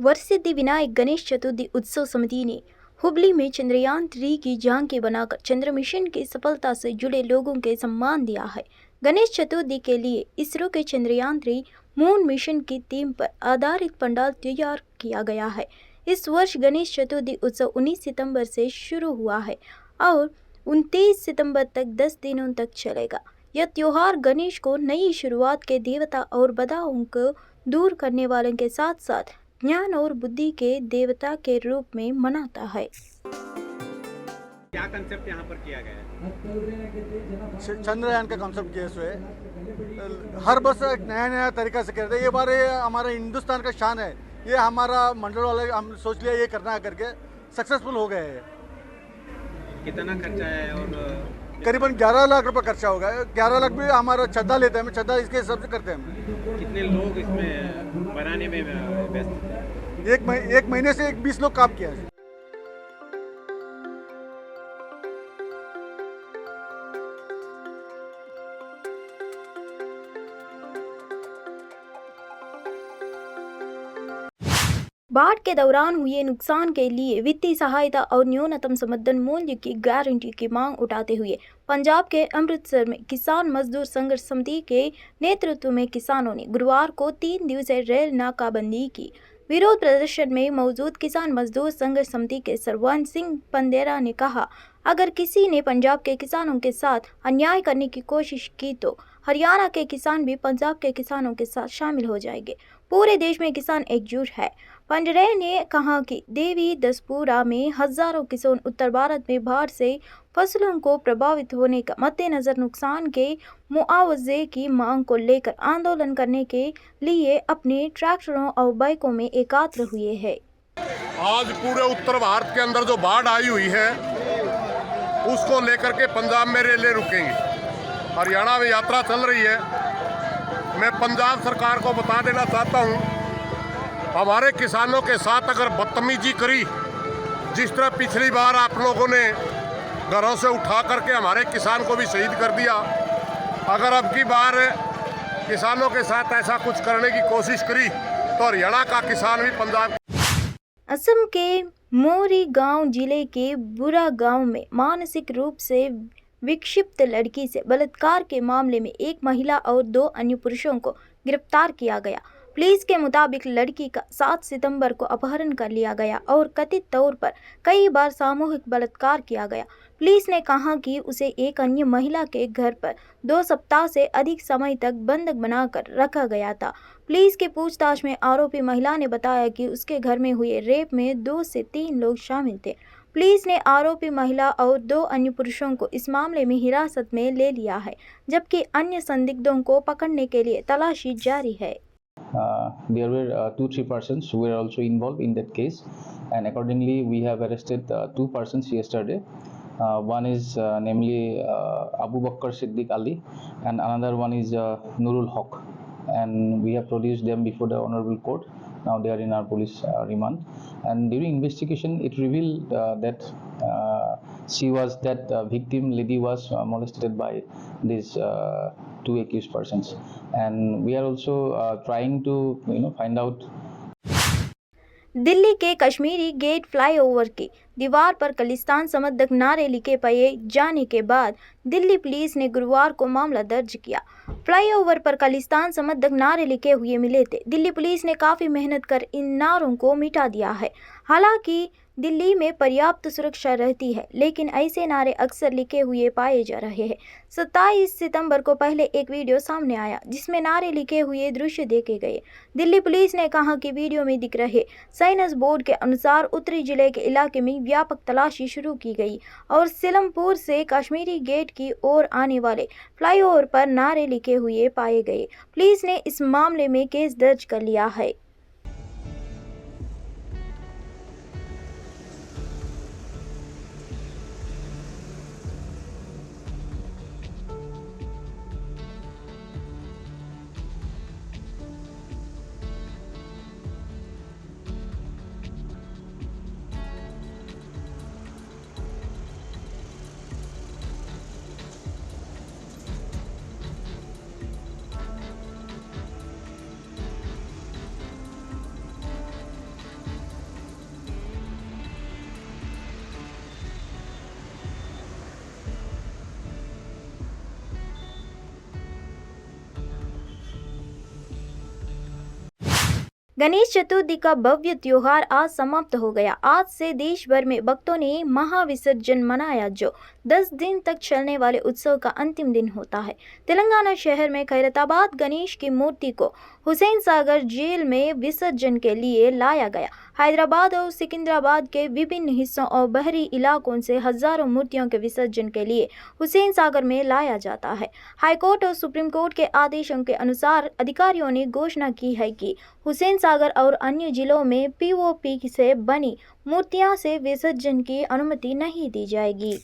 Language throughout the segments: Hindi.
वरसिद्धि विनायक गणेश चतुर्थी उत्सव समिति ने हुबली में चंद्रयान-3 की झांकी बनाकर चंद्र मिशन की सफलता से जुड़े लोगों के सम्मान दिया है। गणेश चतुर्थी के लिए इसरो के चंद्रयान-3 मून मिशन की थीम पर आधारित पंडाल तैयार किया गया है। इस वर्ष गणेश चतुर्थी उत्सव 19 सितंबर से शुरू हुआ है और 29 सितंबर तक 10 दिनों तक चलेगा। यह त्योहार गणेश को नई शुरुआत के देवता और बाधाओं को दूर करने वालों के साथ साथ ज्ञान और बुद्धि के देवता के रूप में मनाता है। क्या कंसेप्ट यहाँ पर किया गया है? चंद्रयान का कंसेप्ट किया है। हर वर्ष एक नया तरीका से करते हैं। ये बार हमारा हिंदुस्तान का शान है। ये हमारा मंडल वाले हम सोच लिया ये करना है करके सक्सेसफुल हो गए हैं। कितना खर्चा है? और करीबन 11 लाख रुपए खर्चा होगा। 11 लाख भी हमारा छद्दा लेते हैं, छद्दा इसके हिसाब से करते हैं। कितने लोग इसमें बनाने में व्यस्त हैं? एक महीने से 20 लोग काम किया है। बाढ़ के दौरान हुए नुकसान के लिए वित्तीय सहायता और न्यूनतम समर्थन मूल्य की गारंटी की मांग उठाते हुए पंजाब के अमृतसर में किसान मजदूर संघर्ष समिति के नेतृत्व में किसानों ने गुरुवार को 3 दिवसीय रेल नाकाबंदी की। विरोध प्रदर्शन में मौजूद किसान मजदूर संघर्ष समिति के सरवंत सिंह पंदेरा ने कहा, अगर किसी ने पंजाब के किसानों के साथ अन्याय करने की कोशिश की तो हरियाणा के किसान भी पंजाब के किसानों के साथ शामिल हो जाएंगे। पूरे देश में किसान एकजुट है। पंडेरा ने कहा कि देवी दसपुरा में हजारों किसान उत्तर भारत में बाढ़ से फसलों को प्रभावित होने का मद्देनजर नुकसान के मुआवजे की मांग को लेकर आंदोलन करने के लिए अपने ट्रैक्टरों और बाइकों में एकत्र हुए हैं। आज पूरे उत्तर भारत के अंदर जो बाढ़ आई हुई है उसको लेकर के पंजाब में रेलें रुकेंगी। हरियाणा में यात्रा चल रही है। मैं पंजाब सरकार को बता देना चाहता हूं, हमारे किसानों के साथ अगर बदतमीजी करी, जिस तरह पिछली बार आप लोगों ने घरों से उठा करके हमारे किसान को भी शहीद कर दिया, अगर अब की बार किसानों के साथ ऐसा कुछ करने की कोशिश करी तो हरियाणा का किसान भी पंजाब। असम के मोरीगांव जिले के बुरा गांव में मानसिक रूप से विक्षिप्त लड़की से बलात्कार के मामले में एक महिला और 2 अन्य पुरुषों को गिरफ्तार किया गया। पुलिस के मुताबिक लड़की का 7 सितंबर को अपहरण कर लिया गया और कथित तौर पर कई बार सामूहिक बलात्कार किया गया। पुलिस ने कहा कि उसे एक अन्य महिला के घर पर 2 सप्ताह से अधिक समय तक बंधक बनाकर रखा गया था। पुलिस की पूछताछ में आरोपी महिला ने बताया कि उसके घर में हुए रेप में 2 से 3 लोग शामिल थे। पुलिस ने आरोपी महिला और 2 अन्य पुरुषों को इस मामले में हिरासत में ले लिया है, जबकि अन्य संदिग्धों को पकड़ने के लिए तलाशी जारी है। There were 2-3 persons who were also involved in that case, and accordingly we have arrested 2 persons yesterday. One is namely Abu Bakr Siddiq Ali, and another one is Nurul Haq, and we have produced them before the honorable court. Now they are in our police remand, and during investigation it revealed that victim lady was molested by these 2 accused persons, and we are also trying to find out. Delhi के कश्मीरी गेट फ्लाईओवर की दीवार पर खालिस्तान समर्थक नारे लिखे पाए जाने के बाद दिल्ली पुलिस ने गुरुवार को मामला दर्ज किया। फ्लाईओवर पर खालिस्तान समर्थक नारे लिखे हुए मिले थे। दिल्ली पुलिस ने काफ़ी मेहनत कर इन नारों को मिटा दिया है। हालांकि दिल्ली में पर्याप्त सुरक्षा रहती है, लेकिन ऐसे नारे अक्सर लिखे हुए पाए जा रहे हैं। 27 सितंबर को पहले एक वीडियो सामने आया जिसमें नारे लिखे हुए दृश्य देखे गए। दिल्ली पुलिस ने कहा कि वीडियो में दिख रहे साइनस बोर्ड के अनुसार उत्तरी जिले के इलाके में व्यापक तलाशी शुरू की गई और सीलमपुर से कश्मीरी गेट की ओर आने वाले फ्लाईओवर पर नारे लिखे हुए पाए गए। पुलिस ने इस मामले में केस दर्ज कर लिया है। गणेश चतुर्थी का भव्य त्योहार आज समाप्त हो गया। आज से देश भर में भक्तों ने महाविसर्जन मनाया, जो 10 दिन तक चलने वाले उत्सव का अंतिम दिन होता है। तेलंगाना शहर में खैरताबाद गणेश की मूर्ति को हुसैन सागर जेल में विसर्जन के लिए लाया गया। हैदराबाद और सिकंदराबाद के विभिन्न हिस्सों और बहरी इलाकों से हजारों मूर्तियों के विसर्जन के लिए हुसैन सागर में लाया जाता है। हाईकोर्ट और सुप्रीम कोर्ट के आदेशों के अनुसार अधिकारियों ने घोषणा की है कि हुसैन सागर और अन्य जिलों में पीओपी से बनी मूर्तियां से विसर्जन की अनुमति नहीं दी जाएगी।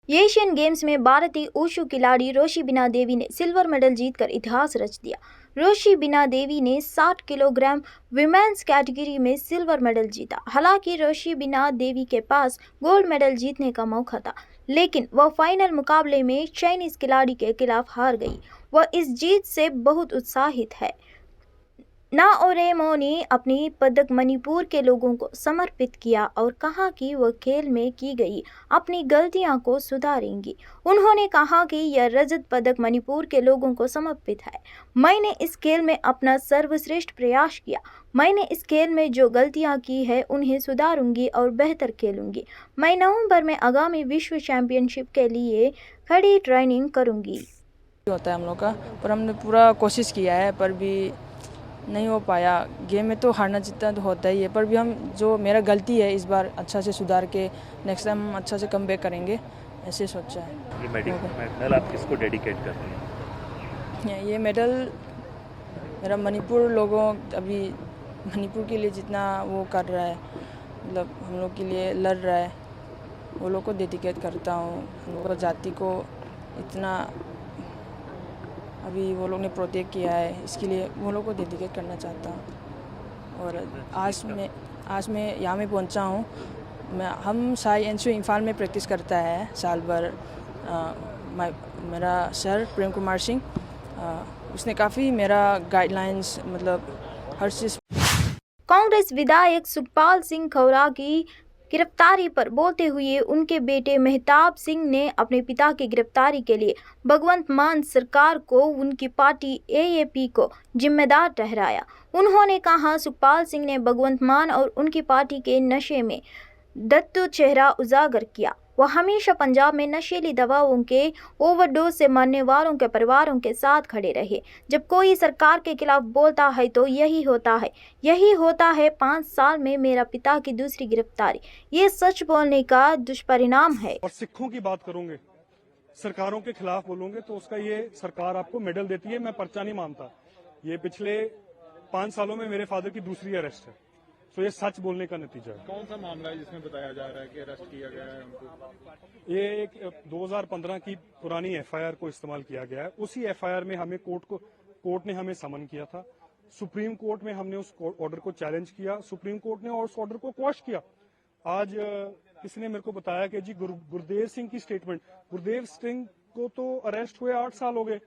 एशियन गेम्स में भारतीय वुशु खिलाड़ी रोशिबिना देवी ने सिल्वर मेडल जीतकर इतिहास रच दिया। रोशिबिना देवी ने 60 किलोग्राम विमेंस कैटेगरी में सिल्वर मेडल जीता। हालांकि रोशिबिना देवी के पास गोल्ड मेडल जीतने का मौका था, लेकिन वह फाइनल मुकाबले में चाइनीज खिलाड़ी के खिलाफ हार गई। वह इस जीत से बहुत उत्साहित है। नाओरेमो ने अपनी पदक मणिपुर के लोगों को समर्पित किया और कहा कि वह खेल में की गई अपनी गलतियों को सुधारेंगी। उन्होंने कहा कि यह रजत पदक मणिपुर के लोगों को समर्पित है। मैंने इस खेल में अपना सर्वश्रेष्ठ प्रयास किया। मैंने इस खेल में जो गलतियां की है उन्हें सुधारूंगी और बेहतर खेलूंगी। मैं नवंबर में आगामी विश्व चैंपियनशिप के लिए कड़ी ट्रेनिंग करूंगी। होता है हम लोग का, पर हमने पूरा कोशिश किया है पर भी नहीं हो पाया। गेम में तो हारना जीतना तो होता ही है, पर भी हम जो मेरा गलती है इस बार अच्छा से सुधार के नेक्स्ट टाइम हम अच्छा से कम बैक करेंगे, ऐसे सोचा है। ये मेडल आप किसको डेडिकेट कर रहे हैं? ये मेडल मेरा मणिपुर लोगों अभी मणिपुर के लिए जितना वो कर रहा है, मतलब हम लोग के लिए लड़ रहा है, वो लोग को डेडिकेट करता हूँ। हम लोग जाति को इतना अभी वो लोग ने प्रोटेक्ट किया है, इसके लिए वो लोग को डेडिकेट करना चाहता हूँ। और आज मैं यहाँ में पहुँचा हूँ। हम साई एनसीओ इम्फाल में प्रैक्टिस करता है साल भर। मेरा सर प्रेम कुमार सिंह, उसने काफ़ी मेरा गाइडलाइंस मतलब हर चीज़। कांग्रेस विधायक सुखपाल सिंह खौरा की गिरफ्तारी पर बोलते हुए उनके बेटे मेहताब सिंह ने अपने पिता की गिरफ्तारी के लिए भगवंत मान सरकार को उनकी पार्टी एएपी को जिम्मेदार ठहराया। उन्होंने कहा, सुखपाल सिंह ने भगवंत मान और उनकी पार्टी के नशे में दत्तू चेहरा उजागर किया। वह हमेशा पंजाब में नशीली दवाओं के ओवरडोज से मरने वालों के परिवारों के साथ खड़े रहे। जब कोई सरकार के खिलाफ बोलता है तो यही होता है 5 साल में मेरा पिता की दूसरी गिरफ्तारी। ये सच बोलने का दुष्परिणाम है। और सिखों की बात करोगे, सरकारों के खिलाफ बोलोगे तो उसका ये सरकार आपको मेडल देती है। मैं पर्चा नहीं मानता। ये पिछले 5 सालों में मेरे फादर की दूसरी अरेस्ट है, तो ये सच बोलने का नतीजा है। कौन सा मामला है जिसमें बताया जा रहा है कि अरेस्ट किया गया है उनको? ये एक 2015 की पुरानी एफआईआर को इस्तेमाल किया गया है। उसी एफआईआर में हमें कोर्ट ने हमें समन किया था। सुप्रीम कोर्ट में हमने उस ऑर्डर को चैलेंज किया। सुप्रीम कोर्ट ने उस ऑर्डर को क्वॉश किया। आज किसी ने मेरे को बताया कि जी गुरदेव सिंह की स्टेटमेंट, गुरदेव सिंह को तो अरेस्ट हुए 8 साल हो गए।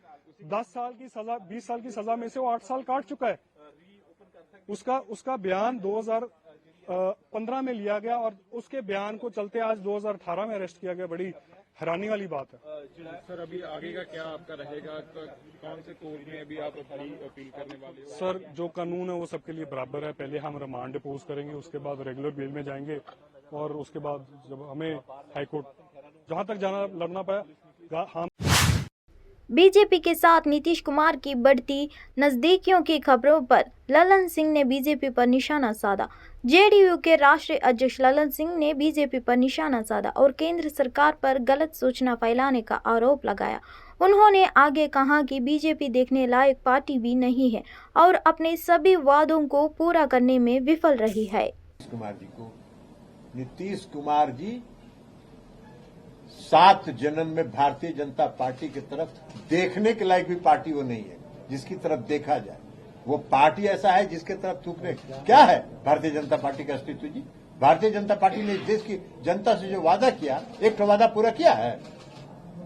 10 साल की सजा, 20 साल की सजा में से वो 8 साल काट चुका है। उसका बयान 2015 में लिया गया और उसके बयान को चलते आज 2018 में अरेस्ट किया गया। बड़ी हैरानी वाली बात है। सर, अभी आगे का क्या आपका रहेगा? कौन से कोर्ट में अभी आप अपील करने वाले हो? सर, जो कानून है वो सबके लिए बराबर है। पहले हम रिमांड डिपोज करेंगे, उसके बाद रेगुलर बेल में जाएंगे और उसके बाद जब हमें हाईकोर्ट जहां तक जाना लड़ना पाया हम। बीजेपी के साथ नीतीश कुमार की बढ़ती नजदीकियों की खबरों पर ललन सिंह ने बीजेपी पर निशाना साधा। जेडीयू के राष्ट्रीय अध्यक्ष ललन सिंह ने बीजेपी पर निशाना साधा और केंद्र सरकार पर गलत सूचना फैलाने का आरोप लगाया। उन्होंने आगे कहा कि बीजेपी देखने लायक पार्टी भी नहीं है और अपने सभी वादों को पूरा करने में विफल रही है। नीतीश कुमार जी 7 जन्म में भारतीय जनता पार्टी की तरफ देखने के लायक भी पार्टी वो नहीं है जिसकी तरफ देखा जाए। वो पार्टी ऐसा है जिसके तरफ थूकने क्या है भारतीय जनता पार्टी का अस्तित्व जी? भारतीय जनता पार्टी ने देश की जनता से जो वादा किया, एक तो वादा पूरा किया है?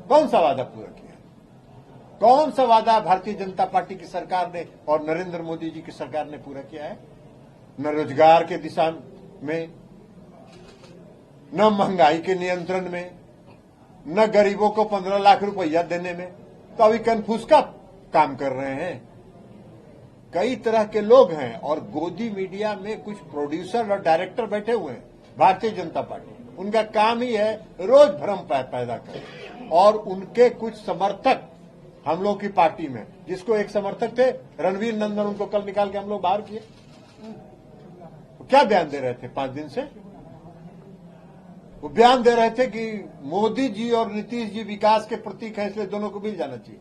कौन सा वादा पूरा किया? कौन सा वादा भारतीय जनता पार्टी की सरकार ने और नरेंद्र मोदी जी की सरकार ने पूरा किया है? न रोजगार के दिशा में, न महंगाई के नियंत्रण में, न गरीबों को 15 लाख रुपया देने में, तो अभी कन्फ्यूज का काम कर रहे हैं। कई तरह के लोग हैं और गोदी मीडिया में कुछ प्रोड्यूसर और डायरेक्टर बैठे हुए हैं भारतीय जनता पार्टी। उनका काम ही है रोज भ्रम पैदा करें, और उनके कुछ समर्थक हम लोग की पार्टी में, जिसको एक समर्थक थे रणवीर नंदन, उनको कल निकाल के हम लोग बाहर किए। क्या बयान दे रहे थे 5 दिन से? वो बयान दे रहे थे कि मोदी जी और नीतीश जी विकास के प्रतीक हैं, इसलिए दोनों को मिल जाना चाहिए।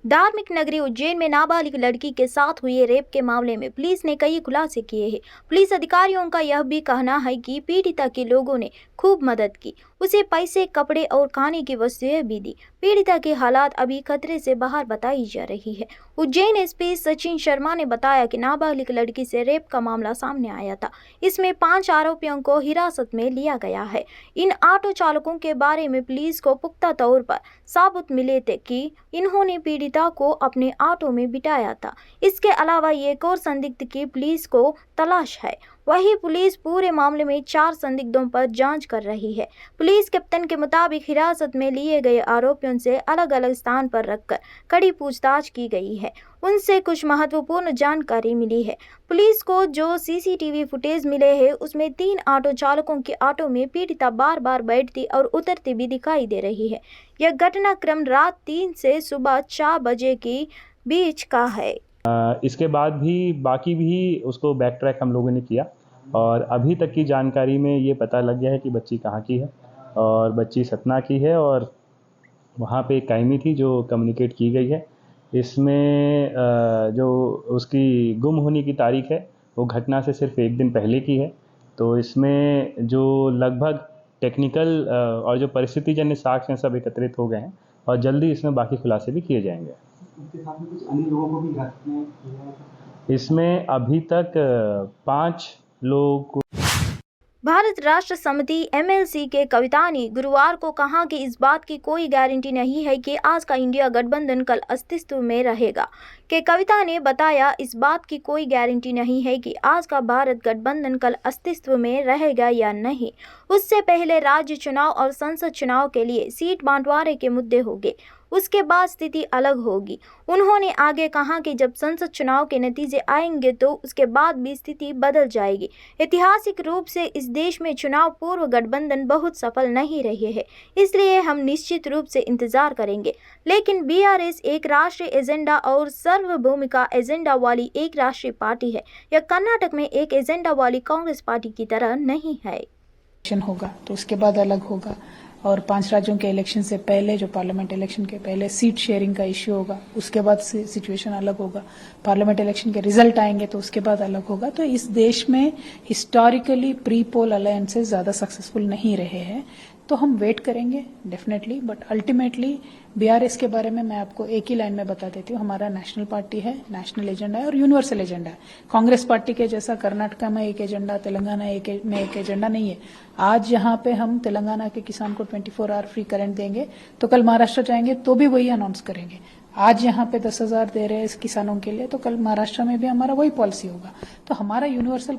धार्मिक नगरी उज्जैन में नाबालिग लड़की के साथ हुए रेप के मामले में पुलिस ने कई खुलासे किए हैं। पुलिस अधिकारियों का यह भी कहना है कि पीड़िता के लोगों ने खूब मदद की, उसे पैसे, कपड़े और खाने की वस्तुएं भी दी। पीड़िता के हालात अभी खतरे से बाहर बताई जा रही है। उज्जैन एसपी सचिन शर्मा ने बताया कि नाबालिग लड़की से रेप का मामला सामने आया था। इसमें 5 आरोपियों को हिरासत में लिया गया है। इन ऑटो चालकों के बारे में पुलिस को पुख्ता तौर पर साबुत मिले थे कि इन्होंने पीड़िता को अपने ऑटो में बिठाया था। इसके अलावा एक और संदिग्ध की पुलिस को तलाश है। वहीं पुलिस पूरे मामले में 4 संदिग्धों पर जांच कर रही है। पुलिस कैप्टन के मुताबिक हिरासत में लिए गए आरोपियों से अलग अलग स्थान पर रखकर कड़ी पूछताछ की गई है। उनसे कुछ महत्वपूर्ण जानकारी मिली है। पुलिस को जो सीसीटीवी फुटेज मिले हैं उसमें 3 ऑटो चालकों के ऑटो में पीड़िता बार बार बैठती और उतरती भी दिखाई दे रही है। यह घटनाक्रम रात 3 से सुबह 4 बजे के बीच का है। इसके बाद भी बाकी भी उसको बैक ट्रैक हम लोगों ने किया और अभी तक की जानकारी में ये पता लग गया है कि बच्ची कहाँ की है और बच्ची सतना की है और वहाँ पे एक कायमी थी जो कम्युनिकेट की गई है। इसमें जो उसकी गुम होने की तारीख है वो घटना से सिर्फ 1 दिन पहले की है। तो इसमें जो लगभग टेक्निकल और जो परिस्थितिजन्य साक्ष्य हैं सब एकत्रित हो गए हैं और जल्दी इसमें बाकी खुलासे भी किए जाएंगे। कुछ अन्य लोगों को भी इसमें अभी तक 5 लोग। भारत राष्ट्र समिति एमएलसी के कविता ने गुरुवार को कहा कि इस बात की कोई गारंटी नहीं है कि आज का इंडिया गठबंधन कल अस्तित्व में रहेगा। के कविता ने बताया, इस बात की कोई गारंटी नहीं है कि आज का भारत गठबंधन कल अस्तित्व में रहेगा या नहीं। उससे पहले राज्य चुनाव और संसद चुनाव के लिए सीट बंटवारे के मुद्दे होंगे, उसके बाद स्थिति अलग होगी। उन्होंने आगे कहा कि जब संसद चुनाव के नतीजे आएंगे तो उसके बाद भी स्थिति बदल जाएगी। ऐतिहासिक रूप से इस देश में चुनाव पूर्व गठबंधन बहुत सफल नहीं रहे हैं, इसलिए हम निश्चित रूप से इंतजार करेंगे। लेकिन बीआरएस एक राष्ट्रीय एजेंडा और सार्वभौमिक एजेंडा वाली एक राष्ट्रीय पार्टी है। यह कर्नाटक में एक एजेंडा वाली कांग्रेस पार्टी की तरह नहीं है। होगा तो उसके बाद अलग होगा और 5 राज्यों के इलेक्शन से पहले, जो पार्लियामेंट इलेक्शन के पहले सीट शेयरिंग का इश्यू होगा, उसके बाद सिचुएशन अलग होगा। पार्लियामेंट इलेक्शन के रिजल्ट आएंगे तो उसके बाद अलग होगा। तो इस देश में हिस्टोरिकली प्री पोल अलायंसेस ज्यादा सक्सेसफुल नहीं रहे हैं, तो हम वेट करेंगे डेफिनेटली। बट अल्टीमेटली बीआरएस के बारे में मैं आपको एक ही लाइन में बता देती हूँ, हमारा नेशनल पार्टी है, नेशनल एजेंडा है और यूनिवर्सल एजेंडा है। कांग्रेस पार्टी के जैसा कर्नाटका में एक एजेंडा, तेलंगाना में एक एजेंडा नहीं है। आज यहाँ पे हम तेलंगाना के किसान को 24 आवर फ्री करंट देंगे तो कल महाराष्ट्र जाएंगे तो भी वही अनाउंस करेंगे। आज यहाँ पे 10,000 दे रहे हैं किसानों के लिए तो कल महाराष्ट्र में भी हमारा वही पॉलिसी होगा। तो हमारा यूनिवर्सल